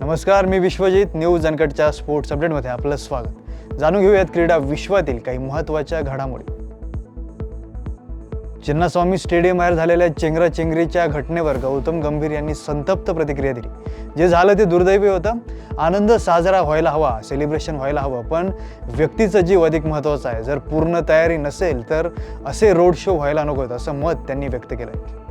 नमस्कार, मी Vishwajit. News अनकटच्या sports अपडेटमध्ये आपलं स्वागत. जाणून घेऊयात क्रीडा विश्वातील काही महत्त्वाच्या घडामोडी. चिन्नास्वामी स्टेडियम बाहेर झालेल्या चेंगराचेंगरीच्या घटनेवर गौतम गंभीर यांनी संतप्त प्रतिक्रिया दिली. जे झालं ते दुर्दैवी होतं. आनंद साजरा व्हायला हवा, सेलिब्रेशन व्हायला हवं, पण व्यक्तीचा जीव अधिक महत्त्वाचा आहे. जर पूर्ण तयारी नसेल तर असे रोड शो व्हायला नकोत, असं मत त्यांनी व्यक्त केलंय.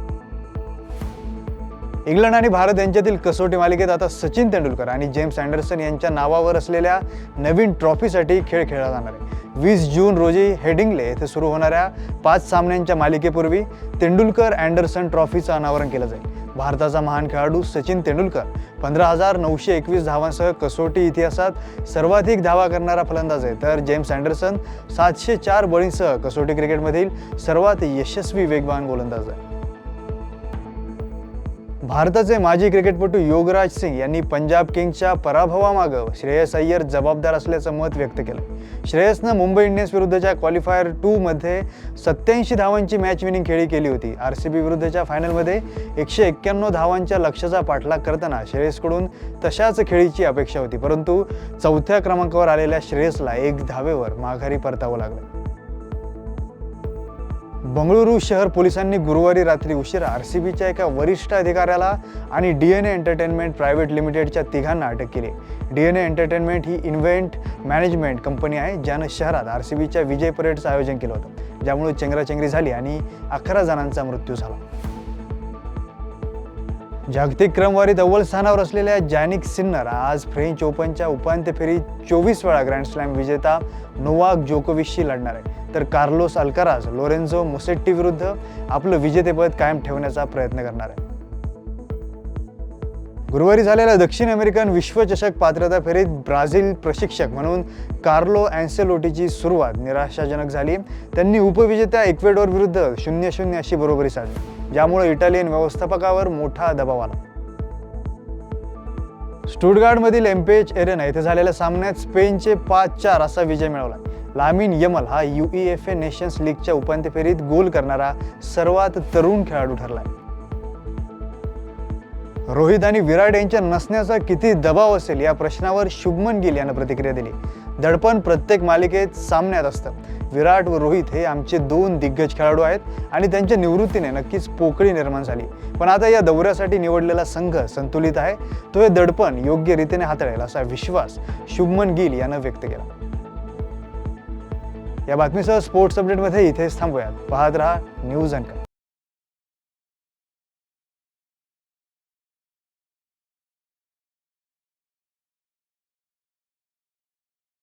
इंग्लंड आणि भारत यांच्यातील कसोटी मालिकेत आता सचिन तेंडुलकर आणि जेम्स अँडरसन यांच्या नावावर असलेल्या नवीन ट्रॉफीसाठी खेळ खेळला जाणार आहे. 20 जून रोजी हेडिंग्ले येथे सुरू होणाऱ्या 5 सामन्यांच्या मालिकेपूर्वी तेंडुलकर अँडरसन ट्रॉफीचं अनावरण केलं जाईल. भारताचा महान खेळाडू सचिन तेंडुलकर 15,921 धावांसह कसोटी इतिहासात सर्वाधिक धावा करणारा फलंदाज आहे, तर जेम्स अँडरसन 704 बळींसह कसोटी क्रिकेटमधील सर्वात यशस्वी वेगवान गोलंदाज आहे. भारताचे माजी क्रिकेटपटू योगराज सिंग यांनी पंजाब किंग्सच्या पराभवामागे श्रेयस अय्यर जबाबदार असल्याचं मत व्यक्त केलं. श्रेयसनं मुंबई इंडियन्स विरुद्धच्या क्वालिफायर 2 मध्ये 87 धावांची मॅच विनिंग खेळी केली होती. RCB विरुद्धच्या फायनलमध्ये 191 धावांच्या लक्ष्याचा पाठलाग करताना श्रेयसकडून तशाच खेळीची अपेक्षा होती, परंतु 4थ्या क्रमांकावर आलेल्या श्रेयसला 1 धावेवर माघारी परतावं लागलं. बंगळुरू शहर पोलिसांनी गुरुवारी रात्री उशिरा RCBच्या एका वरिष्ठ अधिकाऱ्याला आणि DNA एंटरटेनमेंट प्रायव्हेट लिमिटेडच्या 3घांना अटक केली. DNA एंटरटेनमेंट ही इव्हेंट मॅनेजमेंट कंपनी आहे, ज्यानं शहरात RCBच्या विजय परेडचं आयोजन केलं होतं, ज्यामुळे चेंगराचेंगरी झाली आणि 11 जणांचा मृत्यू झाला. जागतिक क्रमवारीत अव्वल स्थानावर असलेल्या जॅनिक सिन्नर आज फ्रेंच ओपनच्या उपांत्य फेरीत 24 वेळा ग्रँड स्लॅम विजेता नोवाक जोकोविचशी लढणार आहे, तर कार्लोस अल्काराज लोरेन्झो मुसेट्टी विरुद्ध आपलं विजेतेपद कायम ठेवण्याचा प्रयत्न करणार आहे. गुरुवारी झालेल्या दक्षिण अमेरिकन विश्वचषक पात्रता फेरीत ब्राझील प्रशिक्षक म्हणून कार्लो अँसेलोटीची सुरुवात निराशाजनक झाली. त्यांनी उपविजेत्या इक्वेडोर विरुद्ध 0-0 अशी बरोबरी साधली, ज्यामुळे इटालियन व्यवस्थापकावर मोठा दबाव आला. स्टुटगार्टमधील एम्पेच एरेना येथे झालेल्या सामन्यात स्पेनचे 5-4 असा विजय मिळवला. लामिन यमल हा UEFA नेशन्स लीगच्या उपांत्य फेरीत गोल करणारा सर्वात तरुण खेळाडू ठरलाय. रोहित आणि विराट यांच्या नसण्याचा किती दबाव असेल या प्रश्नावर शुभमन गिल यानं प्रतिक्रिया दिली. दडपण प्रत्येक मालिकेत सामन्यात असतं. विराट व रोहित हे आमचे 2 दिग्गज खेळाडू आहेत आणि त्यांच्या निवृत्तीने नक्कीच पोकळी निर्माण झाली, पण आता या दौऱ्यासाठी निवडलेला संघ संतुलित आहे. तो हे दडपण योग्य रीतीने हाताळेल असा विश्वास शुभमन गिल यानं व्यक्त केला. या बातमीसह स्पोर्ट्स अपडेटमध्ये इथेच थांबूयात. पाहत रहा न्यूज अनकट.